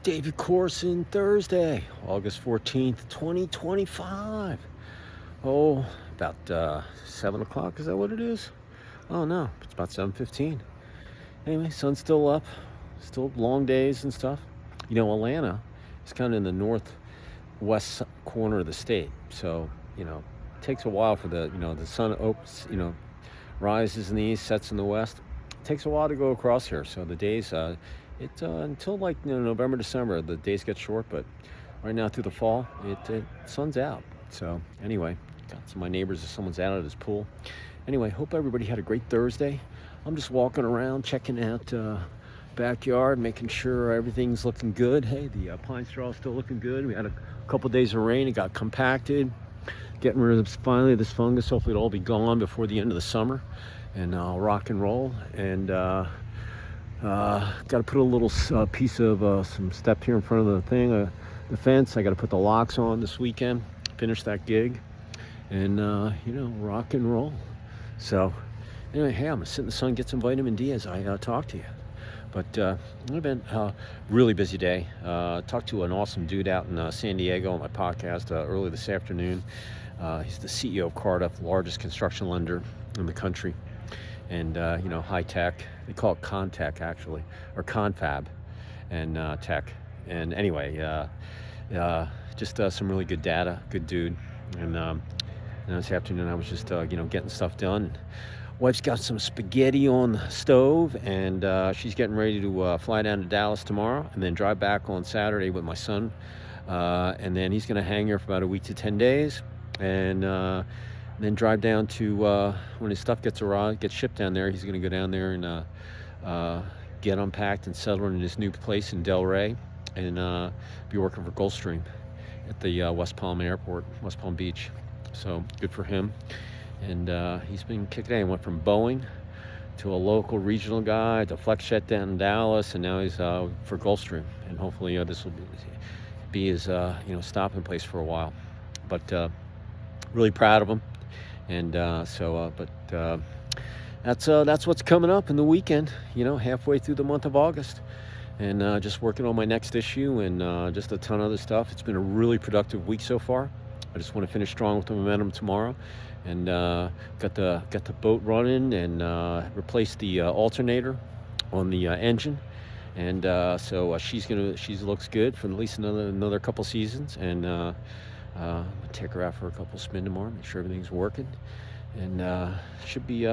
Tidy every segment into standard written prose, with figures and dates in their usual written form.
David Corson, Thursday, August 14th, 2025. Oh, about 7 o'clock, is that what it is? Oh no, it's about 7:15. Anyway, sun's still up, still long days and stuff. Atlanta is kind of in the northwest corner of the state, so, it takes a while for the sun opens, rises in the east, sets in the west. It takes a while to go across here, so the days, until like November, December, the days get short, but right now through the fall, it sun's out. So anyway, got some of my neighbors, someone's out at his pool. Anyway, hope everybody had a great Thursday. I'm just walking around, checking out backyard, making sure everything's looking good. Hey, the pine straw is still looking good. We had a couple days of rain, it got compacted. Getting rid of finally this fungus. Hopefully it'll all be gone before the end of the summer, and I'll rock and roll. And got to put a little piece of some step here in front of the fence. I got to put the locks on this weekend, finish that gig, and rock and roll. So anyway, hey, I'm gonna sit in the sun, get some vitamin D as I talk to you. But it's been a really busy day. Talked to an awesome dude out in San Diego on my podcast early this afternoon. He's the CEO of Cardiff, largest construction lender in the country. And, high tech. They call it Contech, actually, or Confab and tech. And anyway, just some really good data, good dude. And this afternoon I was just, getting stuff done. Wife's got some spaghetti on the stove, and she's getting ready to fly down to Dallas tomorrow and then drive back on Saturday with my son. And then he's going to hang here for about a week to 10 days. And then drive down to when his stuff gets shipped down there. He's going to go down there and get unpacked and settled in his new place in Delray, and be working for Gulfstream at the West Palm Airport, West Palm Beach. So good for him. And he's been kicking in. Went from Boeing to a local regional guy to FlexJet down in Dallas, and now he's for Gulfstream. And hopefully this will be his stopping place for a while. But really proud of him. And that's what's coming up in the weekend, halfway through the month of August, and just working on my next issue, and just a ton of other stuff. It's been a really productive week so far. I just want to finish strong with the momentum tomorrow, and got the boat running, and replaced the alternator on the engine, and so she looks good for at least another couple seasons, and I'm gonna take her out for a couple spin tomorrow, make sure everything's working, and should be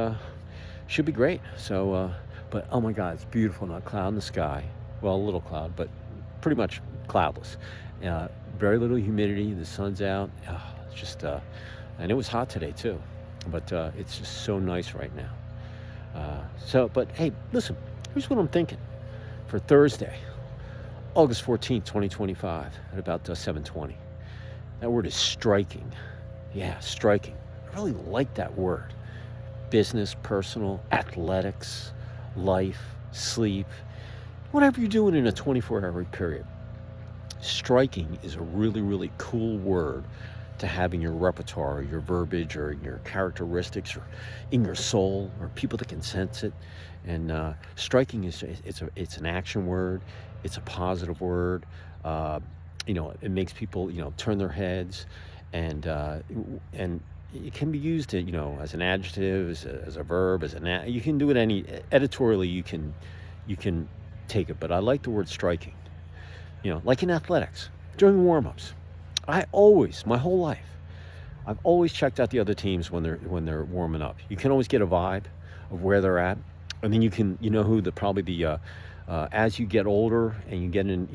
great. So, but oh my God, it's beautiful. Not a cloud in the sky. Well, a little cloud, but pretty much cloudless. Very little humidity. The sun's out. It's just, and it was hot today too. But it's just so nice right now. But hey, listen. Here's what I'm thinking for Thursday, August 14th, 2025, at about 7:20. That word is striking. Yeah, striking. I really like that word. Business, personal, athletics, life, sleep, whatever you're doing in a 24-hour period. Striking is a really, really cool word to have in your repertoire, or your verbiage, or in your characteristics, or in your soul, or people that can sense it. And striking it's an action word. It's a positive word. It makes people, turn their heads, and it can be used, as an adjective, as a verb, you can do it editorially. You can take it, but I like the word striking. Like in athletics, during warm-ups, my whole life, I've always checked out the other teams when they're warming up. You can always get a vibe of where they're at, and then who as you get older and you get in,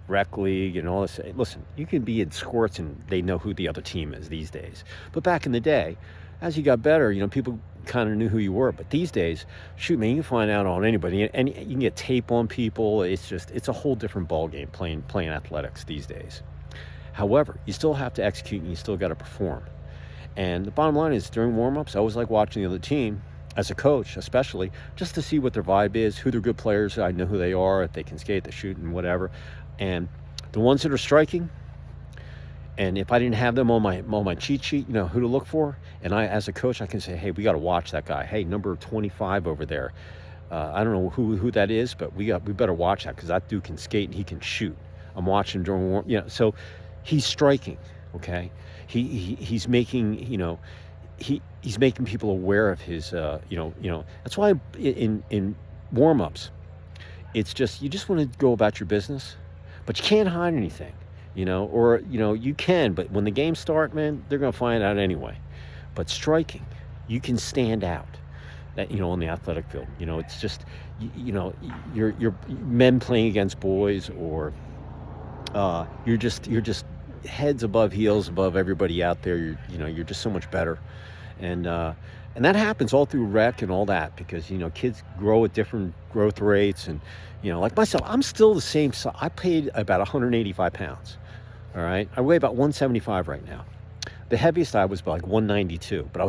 rec league and all this. Listen, you can be in sports and they know who the other team is these days. But back in the day, as you got better, people kind of knew who you were. But these days, shoot, man, you can find out on anybody, and you can get tape on people. It's a whole different ball game playing athletics these days. However, you still have to execute, and you still got to perform. And the bottom line is, during warm-ups, I always like watching the other team, as a coach especially, just to see what their vibe is, who they're good players. I know who they are, if they can skate, they shoot, and whatever. And the ones that are striking, and if I didn't have them on my cheat sheet, who to look for, and I, as a coach, I can say, hey, we got to watch that guy. Hey, number 25 over there. I don't know who that is, but we better watch that, because that dude can skate and he can shoot. I'm watching during warm. So he's striking. Okay, he's making he's making people aware of his That's why in warm-ups, it's just you just want to go about your business, but you can't hide anything, or you can, but when the games start, man, they're gonna find out anyway. But striking, you can stand out. That on the athletic field, it's just you're men playing against boys, or you're just heads above heels above everybody out there. You're just so much better, and that happens all through rec and all that, because kids grow at different growth rates, and like myself, I'm still the same size. I paid about 185 pounds. All right, I weigh about 175 right now. The heaviest I was like 192, but I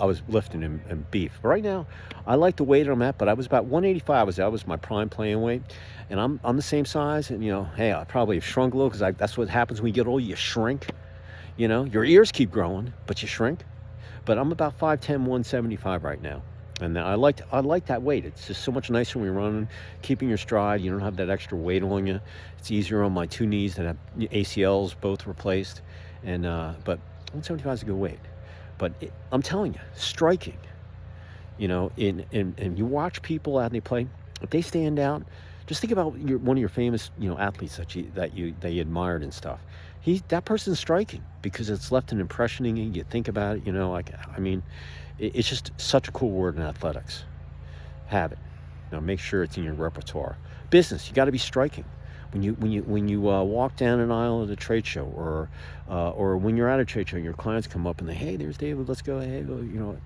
was lifting in beef. But right now, I like the weight I'm at, but I was about 185. That was my prime playing weight, and I'm the same size. And hey, I probably have shrunk a little, because that's what happens when you get old. You shrink. Your ears keep growing, but you shrink. But I'm about 5'10", 175 right now, and I like that weight. It's just so much nicer when you're running, keeping your stride. You don't have that extra weight on you. It's easier on my two knees that have ACLs both replaced, and but 175 is a good weight. But I'm telling you, striking. And you watch people out and they play. If they stand out, just think about one of your famous athletes that you admired and stuff. That person's striking because it's left an impression in you. You think about it. It's just such a cool word in athletics. Have it. Make sure it's in your repertoire. Business, you got to be striking. When you walk down an aisle at a trade show, or when you're at a trade show, your clients come up and they, hey, there's David, let's go. Hey,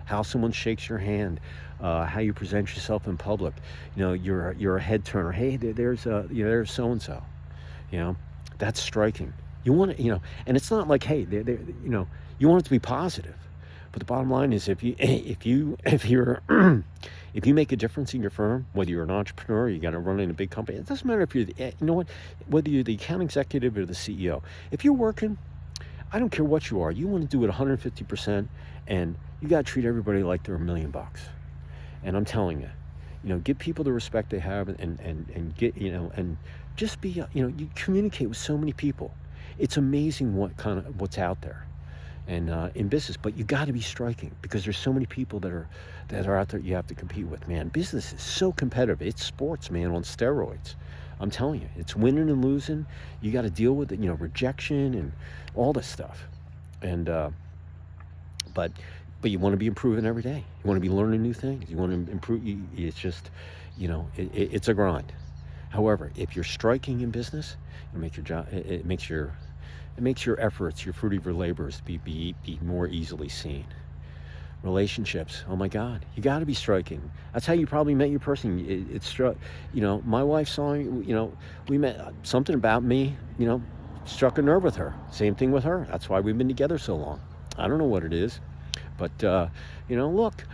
how someone shakes your hand, how you present yourself in public. You're a head turner. Hey, there's so and so. That's striking. You want to, and it's not like, hey, you want it to be positive. But the bottom line is, if you're if you make a difference in your firm, whether you're an entrepreneur, you got to run in a big company. It doesn't matter if you're whether you're the account executive or the CEO. If you're working, I don't care what you are. You want to do it 150%, and you got to treat everybody like they're $1 million. And I'm telling you, give people the respect they have, and get and just be you communicate with so many people. It's amazing what's out there. And in business, but you got to be striking, because there's so many people that are out there you have to compete with, man. Business is so competitive. It's sports, man, on steroids. I'm telling you, it's winning and losing. You got to deal with it, rejection and all this stuff. And but you want to be improving every day. You want to be learning new things. You want to improve. It's just, it's a grind. However, if you're striking in business, it makes your job. It makes your efforts, your fruit of your labors, be more easily seen. Relationships, oh my God, you got to be striking. That's how you probably met your person. It struck, my wife saw me, we met, something about me, struck a nerve with her. Same thing with her. That's why we've been together so long. I don't know what it is, but look,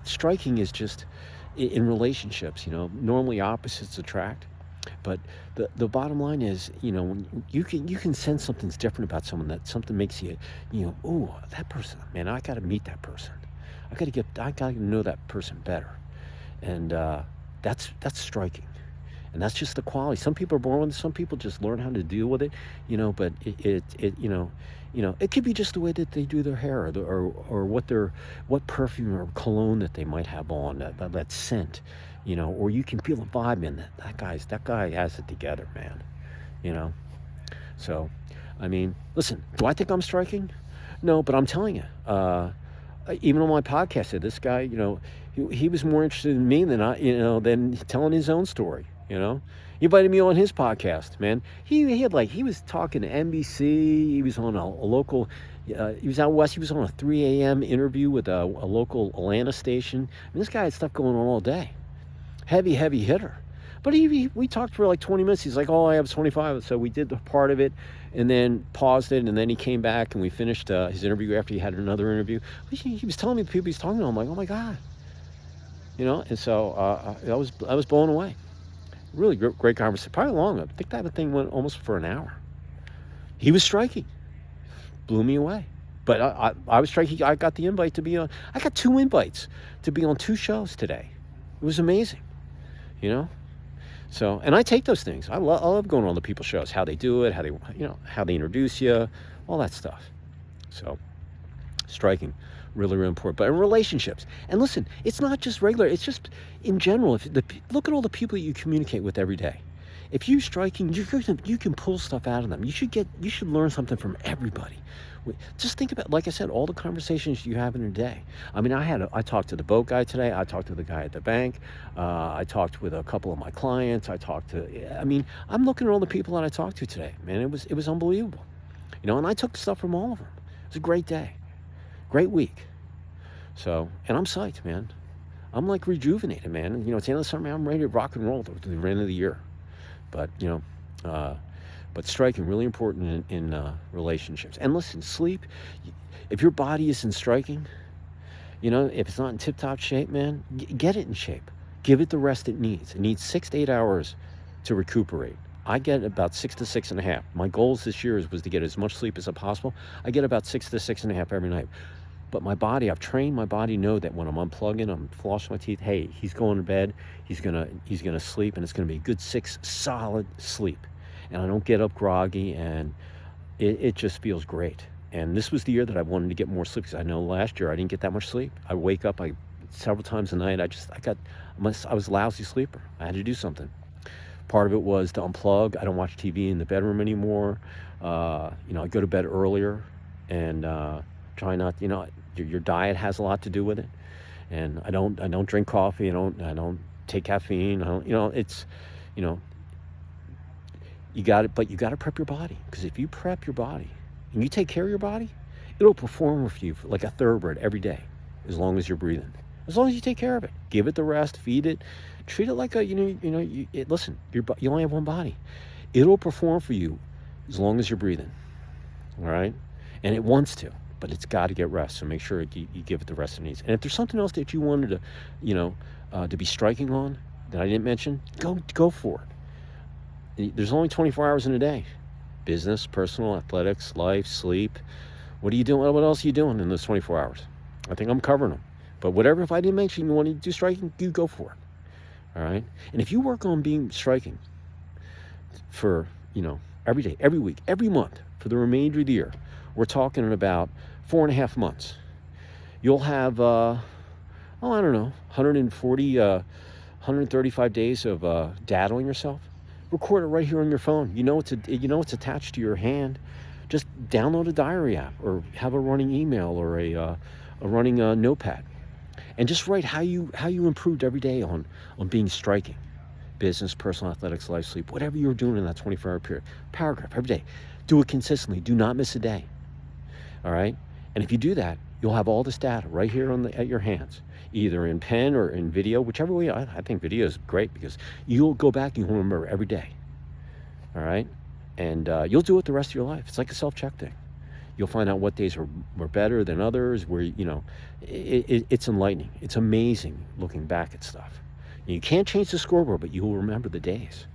striking is just in relationships. Normally opposites attract. But the bottom line is, when you can sense something's different about someone, that something makes you, oh, that person, man, I got to meet that person. I got to know that person better. And that's striking. And that's just the quality. Some people are born with it. Some people just learn how to deal with it, but it could be just the way that they do their hair, or what perfume or cologne that they might have on, that scent. Or you can feel the vibe in that guy has it together, man. So, listen, do I think I'm striking? No, but I'm telling you, even on my podcast, this guy, he was more interested in me than telling his own story. He invited me on his podcast, man. He was talking to NBC. He was on a local, he was out west. He was on a 3 a.m. interview with a local Atlanta station. This guy had stuff going on all day. Heavy hitter. But we talked for like 20 minutes. He's like, oh, I have 25. So we did the part of it and then paused it. And then he came back and we finished his interview after he had another interview. He was telling me the people he's talking to. I'm like, oh my God. And so I was blown away. Really great conversation. Probably long. I think that thing went almost for an hour. He was striking. Blew me away. But I was striking. I got the invite to be on. I got 2 invites to be on 2 shows today. It was amazing. So, and I take those things. I love going on the people shows, how they do it, how they, how they introduce you, all that stuff. So, striking, really, really important. But in relationships, and listen, it's not just regular. It's just in general. Look at all the people you communicate with every day. If you striking, you can pull stuff out of them. You should learn something from everybody. Just think about, like I said, all the conversations you have in a day. I mean, I talked to the boat guy today. I talked to the guy at the bank. I talked with a couple of my clients. I mean, I'm looking at all the people that I talked to today, man. It was unbelievable, and I took stuff from all of them. It was a great day, great week. So, and I'm psyched, man. I'm like rejuvenated, man. It's the end of the summer. I'm ready to rock and roll to the end of the year. But, but striking, really important in relationships. And listen, sleep, if your body isn't striking, if it's not in tip-top shape, man, get it in shape. Give it the rest it needs. It needs 6 to 8 hours to recuperate. I get about 6 to 6.5. My goals this year was to get as much sleep as possible. I get about 6 to 6.5 every night. But my body, I've trained my body know that when I'm unplugging, I'm flossing my teeth. Hey, he's going to bed. He's gonna sleep, and it's gonna be a good 6 solid sleep. And I don't get up groggy, and it just feels great. And this was the year that I wanted to get more sleep, because I know last year I didn't get that much sleep. I wake up several times a night. I was a lousy sleeper. I had to do something. Part of it was to unplug. I don't watch TV in the bedroom anymore. I go to bed earlier, and try not. Your diet has a lot to do with it. And I don't drink coffee. I don't take caffeine. You got it, but you got to prep your body, because if you prep your body and you take care of your body, it'll perform with you like a thoroughbred every day, as long as you're breathing. As long as you take care of it, give it the rest, feed it, treat it like listen, you only have one body. It'll perform for you as long as you're breathing. All right, and it wants to. But it's got to get rest, so make sure you give it the rest it needs. And if there's something else that you wanted to be striking on that I didn't mention, go for it. There's only 24 hours in a day. Business, personal, athletics, life, sleep. What are you doing? What else are you doing in those 24 hours? I think I'm covering them. But whatever, if I didn't mention you want to do striking, you go for it. All right? And if you work on being striking for, every day, every week, every month, for the remainder of the year, we're talking about 4.5 months. You'll have, 140, 135 days of data on yourself. Record it right here on your phone. It's attached to your hand. Just download a diary app, or have a running email, or a running notepad, and just write how you improved every day on being striking. Business, personal, athletics, life, sleep, whatever you're doing in that 24-hour period. Paragraph every day. Do it consistently. Do not miss a day. All right? And if you do that, you'll have all this data right here at your hands, either in pen or in video, whichever way. I think video is great, because you'll go back and you'll remember every day. All right? And you'll do it the rest of your life. It's like a self-check thing. You'll find out what days were better than others, where, it's enlightening. It's amazing looking back at stuff. You can't change the scoreboard, but you'll remember the days.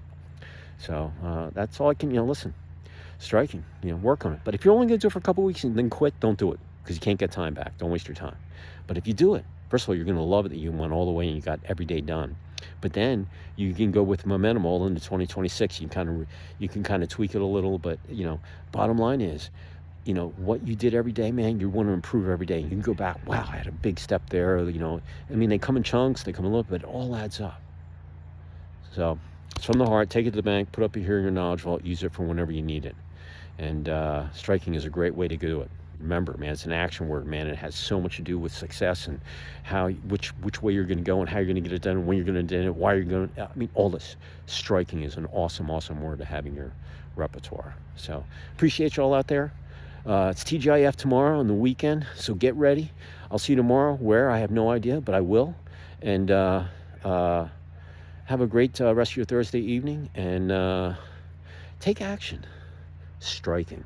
So that's all I can, listen. Striking, work on it. But if you're only going to do it for a couple weeks and then quit, don't do it, because you can't get time back. Don't waste your time. But if you do it, first of all, you're going to love it that you went all the way and you got every day done. But then you can go with momentum all into 2026. You can kind of tweak it a little, but bottom line is, what you did every day, man, you want to improve every day. You can go back, wow, I had a big step there. They come in chunks, they come in a little, but it all adds up. So it's from the heart. Take it to the bank, put up here in your knowledge vault, use it for whenever you need it. And striking is a great way to do it. Remember, man, it's an action word, man. It has so much to do with success, and which way you're going to go, and how you're going to get it done, and when you're going to do it, why you're going to. All this. Striking is an awesome, awesome word to have in your repertoire. So appreciate you all out there. It's TGIF tomorrow on the weekend, so get ready. I'll see you tomorrow. Where? I have no idea, but I will. And have a great rest of your Thursday evening, and take action. Striking.